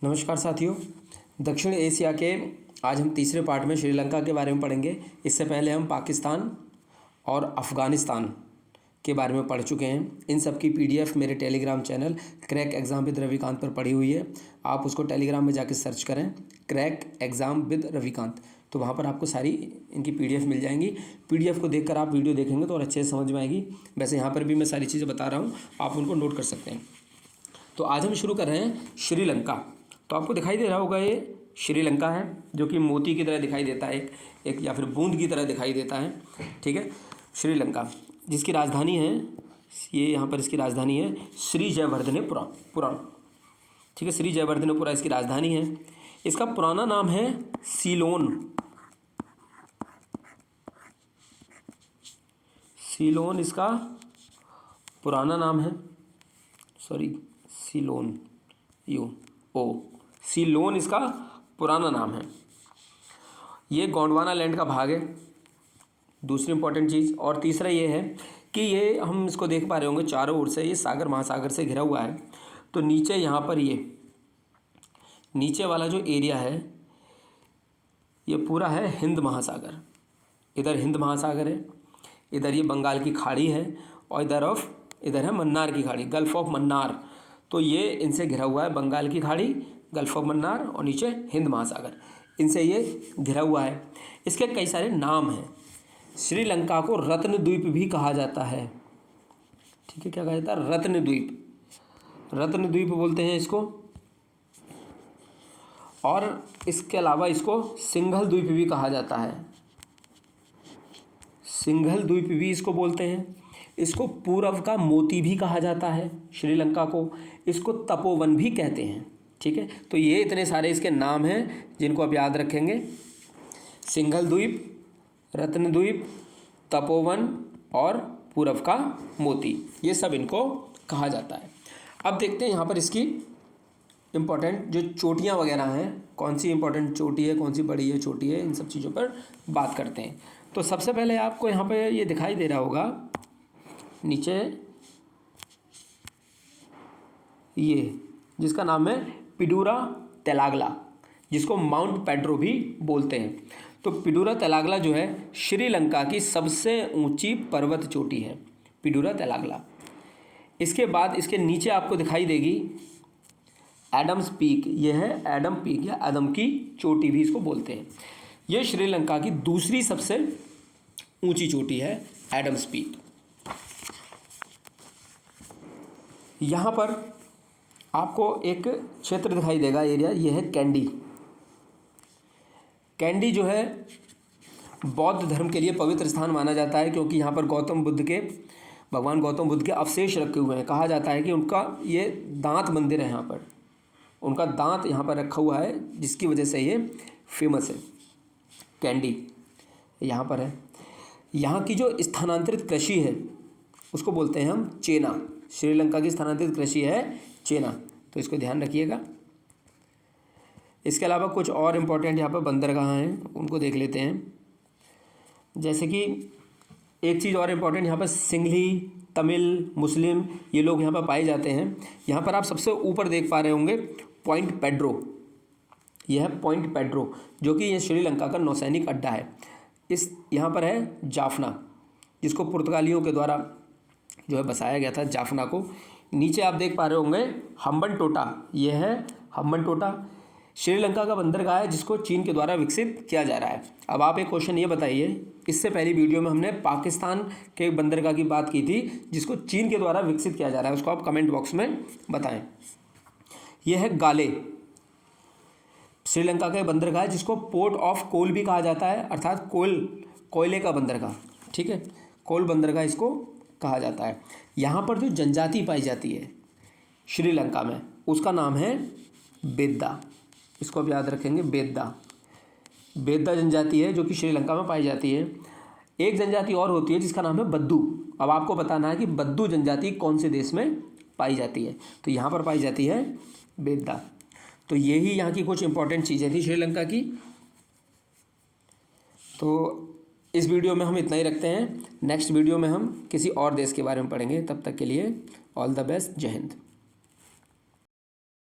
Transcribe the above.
नमस्कार साथियों। दक्षिण एशिया के आज हम तीसरे पार्ट में श्रीलंका के बारे में पढ़ेंगे। इससे पहले हम पाकिस्तान और अफ़गानिस्तान के बारे में पढ़ चुके हैं। इन सब की पीडीएफ मेरे Telegram channel crack exam with Ravikant पर पड़ी हुई है। आप उसको टेलीग्राम में जाकर सर्च करें, क्रैक एग्ज़ाम विद रविकांत, तो वहाँ पर आपको सारी इनकी पीडीएफ मिल जाएंगी। पीडीएफ को देखकर आप वीडियो देखेंगे तो और अच्छे से समझ में आएगी। वैसे यहाँ पर भी मैं सारी चीज़ें बता रहा हूँ, आप उनको नोट कर सकते हैं। तो आज हम शुरू कर रहे हैं श्रीलंका। तो आपको दिखाई दे रहा होगा ये श्रीलंका है, जो कि मोती की तरह दिखाई देता है, एक या फिर बूंद की तरह दिखाई देता है। ठीक है, श्रीलंका जिसकी राजधानी है, ये यहाँ पर इसकी राजधानी है श्री जयवर्धनेपुरा। ठीक है, श्री जयवर्धनेपुरा इसकी राजधानी है। इसका पुराना नाम है सीलोन। सीलोन इसका पुराना नाम है, सीलोन सीलोन इसका पुराना नाम है। ये गोंडवाना लैंड का भाग है, दूसरी इंपॉर्टेंट चीज़। और तीसरा ये है कि ये हम इसको देख पा रहे होंगे चारों ओर से ये सागर महासागर से घिरा हुआ है। तो नीचे यहाँ पर ये नीचे वाला जो एरिया है ये पूरा है हिंद महासागर। इधर हिंद महासागर है, इधर ये बंगाल की खाड़ी है, और इधर है मन्नार की खाड़ी, गल्फ ऑफ मन्नार। तो ये इनसे घिरा हुआ है, बंगाल की खाड़ी, गल्फ ऑफ मन्नार और नीचे हिंद महासागर, इनसे ये घिरा हुआ है। इसके कई सारे नाम हैं। श्रीलंका को रत्नद्वीप भी कहा जाता है। ठीक है, क्या कहा जाता है? रत्नद्वीप बोलते हैं इसको। और इसके अलावा इसको सिंघल द्वीप भी कहा जाता है। सिंघल द्वीप भी इसको बोलते हैं। इसको पूर्व का मोती भी कहा जाता है श्रीलंका को। इसको तपोवन भी कहते हैं। ठीक है, तो ये इतने सारे इसके नाम हैं जिनको आप याद रखेंगे। सिंघल द्वीप, रत्नद्वीप, तपोवन और पूर्व का मोती, ये सब इनको कहा जाता है। अब देखते हैं यहाँ पर इसकी इम्पोर्टेंट जो चोटियाँ वगैरह हैं, कौन सी इम्पोर्टेंट चोटी है, कौन सी बड़ी है, छोटी है, इन सब चीज़ों पर बात करते हैं। तो सबसे पहले आपको यहाँ पे ये दिखाई दे रहा होगा नीचे, ये जिसका नाम है पिडूरा तेलागला, जिसको माउंट पेड्रो भी बोलते हैं। तो पिडूरा तेलागला जो है श्रीलंका की सबसे ऊंची पर्वत चोटी है, पिडूरा तेलागला। इसके बाद इसके नीचे आपको दिखाई देगी एडम्स पीक। यह है एडम पीक या एडम की चोटी भी इसको बोलते हैं। यह श्रीलंका की दूसरी सबसे ऊंची चोटी है, एडम्स पीक। यहाँ पर आपको एक क्षेत्र दिखाई देगा, एरिया, यह है कैंडी। कैंडी जो है बौद्ध धर्म के लिए पवित्र स्थान माना जाता है, क्योंकि यहाँ पर भगवान गौतम बुद्ध के अवशेष रखे हुए हैं। कहा जाता है कि उनका ये दांत मंदिर है, यहाँ पर उनका दांत यहाँ पर रखा हुआ है, जिसकी वजह से ये फेमस है। कैंडी यहाँ पर है। यहाँ की जो स्थानांतरित कृषि है उसको बोलते हैं हम चेना। श्रीलंका की स्थानांतरित कृषि है चेना, तो इसको ध्यान रखिएगा। इसके अलावा कुछ और इम्पोर्टेंट यहाँ पर बंदरगाह हैं, उनको देख लेते हैं। जैसे कि एक चीज़ और इम्पोर्टेंट, यहाँ पर सिंघली, तमिल, मुस्लिम, ये लोग यहाँ पर पाए जाते हैं। यहाँ पर आप सबसे ऊपर देख पा रहे होंगे पॉइंट पेड्रो। यह है पॉइंट पेड्रो, जो कि यह श्रीलंका का नौसैनिक अड्डा है। यहाँ पर है जाफना, जिसको पुर्तगालियों के द्वारा जो है बसाया गया था, जाफना को। नीचे आप देख पा रहे होंगे हम्बनटोटा। यह है हम्बनटोटा, श्रीलंका का बंदरगाह है जिसको चीन के द्वारा विकसित किया जा रहा है। अब आप एक क्वेश्चन ये बताइए, इससे पहली वीडियो में हमने पाकिस्तान के बंदरगाह की बात की थी जिसको चीन के द्वारा विकसित किया जा रहा है, उसको आप कमेंट बॉक्स में बताएं। यह है गाले, श्रीलंका का बंदरगाह है जिसको पोर्ट ऑफ कोल भी कहा जाता है, अर्थात कोयले का बंदरगाह। ठीक है, कोल बंदरगाह इसको कहा जाता है। यहाँ पर जो जनजाति पाई जाती है श्रीलंका में, उसका नाम है बेद्दा। इसको आप याद रखेंगे, बेद्दा जनजाति है जो कि श्रीलंका में पाई जाती है। एक जनजाति और होती है जिसका नाम है बद्दू। अब आपको बताना है कि बद्दू जनजाति कौन से देश में पाई जाती है। तो यहाँ पर पाई जाती है बेद्दा। तो यही यहाँ की कुछ इंपॉर्टेंट चीज़ें थी श्रीलंका की। तो इस वीडियो में हम इतना ही रखते हैं। नेक्स्ट वीडियो में हम किसी और देश के बारे में पढ़ेंगे। तब तक के लिए ऑल द बेस्ट। जय हिंद।